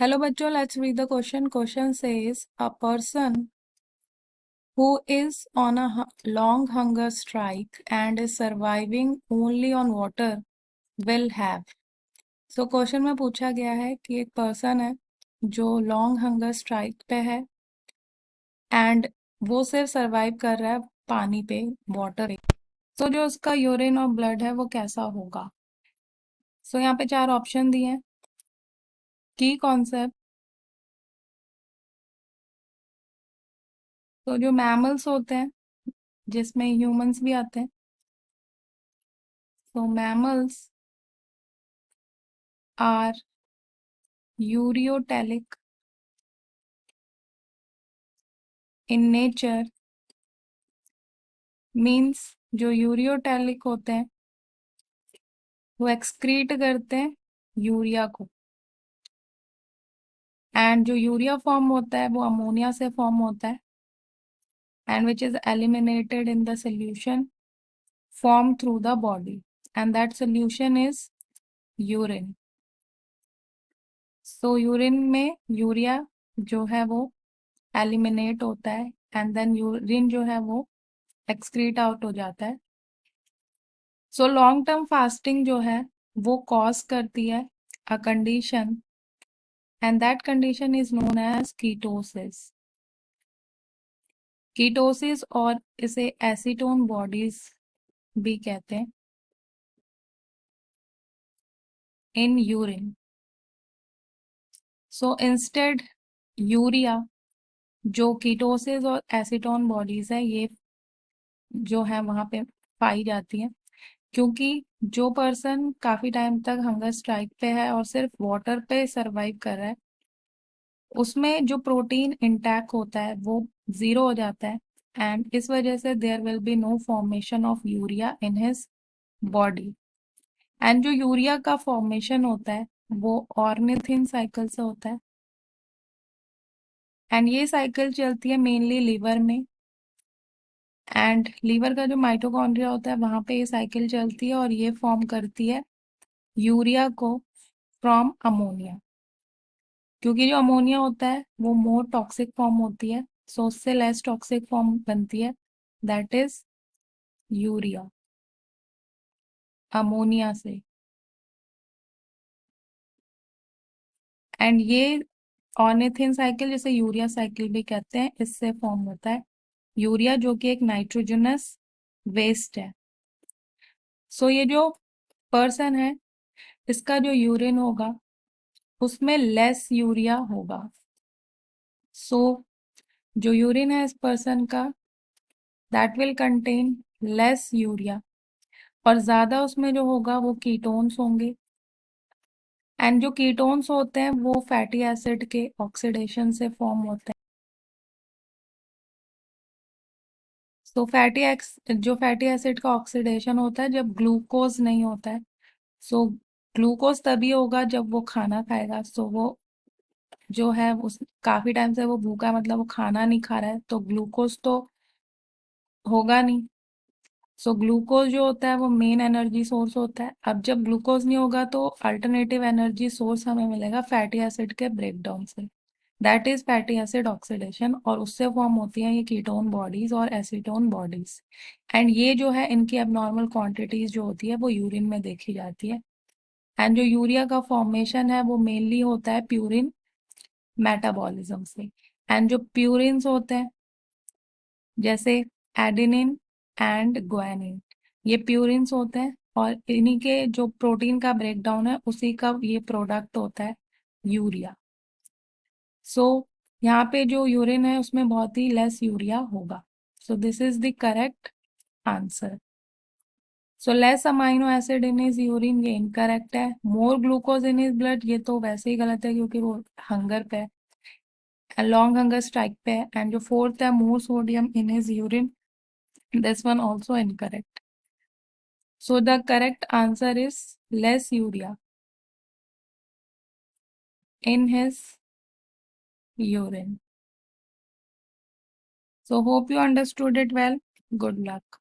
Hello bachcho, let's read the question. Question says a person who is on a long hunger strike and is surviving only on water will have. So question में पूछा गया है कि एक person है जो long hunger strike पे है एंड वो सिर्फ सरवाइव कर रहा है पानी पे, वाटर पे। तो जो उसका यूरिन और ब्लड है वो कैसा होगा। सो यहाँ पे 4 ऑप्शन दिए हैं। की कॉन्सेप्ट, तो जो मैमल्स होते हैं जिसमें ह्यूमंस भी आते हैं, so mammals are ureotelic in nature, means जो यूरियोटेलिक होते हैं वो एक्सक्रीट करते हैं यूरिया को, एंड जो यूरिया फॉर्म होता है वो अमोनिया से फॉर्म होता है and which is eliminated in the solution form through the body and that solution is urine. So urine में यूरिया जो है वो एलिमिनेट होता है एंड देन यूरिन जो है वो एक्सक्रीट आउट हो जाता है। सो लॉन्ग टर्म फास्टिंग जो है वो कॉज करती है a condition and that condition is known as ketosis. Ketosis और इसे एसीटोन बॉडीज भी कहते हैं in urine. So instead urea, जो कीटोसिस और एसीटोन बॉडीज है ये जो है वहां पे पाई जाती है, क्योंकि जो पर्सन काफी टाइम तक हंगर स्ट्राइक पे है और सिर्फ वाटर पे सरवाइव कर रहा है उसमें जो प्रोटीन इंटैक होता है वो जीरो हो जाता है एंड इस वजह से there will be no formation of urea in his body. And जो यूरिया का फॉर्मेशन होता है वो ऑर्निथिन साइकिल से होता है एंड ये साइकिल चलती है मेनली लीवर में एंड लीवर का जो माइटोकॉन्ड्रिया होता है वहां पे ये साइकिल चलती है और ये फॉर्म करती है यूरिया को फ्रॉम अमोनिया, क्योंकि जो अमोनिया होता है वो मोर टॉक्सिक फॉर्म होती है, सो उससे लेस टॉक्सिक फॉर्म बनती है, दैट इज यूरिया अमोनिया से। एंड ये ऑर्निथिन साइकिल जिसे यूरिया साइकिल भी कहते हैं इससे फॉर्म होता है यूरिया, जो कि एक नाइट्रोजनस वेस्ट है। सो ये जो पर्सन है इसका जो यूरिन होगा उसमें लेस यूरिया होगा। सो जो यूरिन है इस पर्सन का that will contain less urea और ज्यादा उसमें जो होगा वो कीटोन्स होंगे एंड जो कीटोन्स होते हैं वो फैटी एसिड के ऑक्सीडेशन से फॉर्म होते हैं। तो जो फैटी एसिड का ऑक्सीडेशन होता है जब ग्लूकोज नहीं होता है। सो ग्लूकोज तभी होगा जब वो खाना खाएगा। सो वो जो है उस काफी टाइम से वो भूखा है, मतलब वो खाना नहीं खा रहा है, तो ग्लूकोज तो होगा नहीं। सो ग्लूकोज जो होता है वो मेन एनर्जी सोर्स होता है। अब जब ग्लूकोज नहीं होगा तो अल्टरनेटिव एनर्जी सोर्स हमें मिलेगा फैटी एसिड के ब्रेकडाउन से, that is fatty acid oxidation, और उससे फॉर्म होती हैं ये कीटोन बॉडीज और एसीटोन बॉडीज। एंड ये जो है इनकी एबनॉर्मल क्वांटिटीज जो होती है वो यूरिन में देखी जाती है। एंड जो यूरिया का फॉर्मेशन है वो मेनली होता है प्यूरिन मेटाबॉलिज्म से। एंड जो प्यूरिन्स होते हैं जैसे एडेनिन एंड ग्वानिन, ये प्यूरिन्स होते हैं और इन्हीं के जो प्रोटीन का ब्रेकडाउन है उसी का ये प्रोडक्ट होता है यूरिया। सो यहाँ पे जो यूरिन है उसमें बहुत ही लेस यूरिया होगा। So this is the correct answer. So less amino acid in is urine, ये इनकरेक्ट है। मोर ग्लूकोज इन इज ब्लड, ये तो वैसे ही गलत है क्योंकि वो हंगर पे है, लॉन्ग हंगर स्ट्राइक पे है। एंड जो फोर्थ है more sodium in is urine, this one also incorrect. So the correct answer is less urea in his urine. So hope you understood it well. Good luck.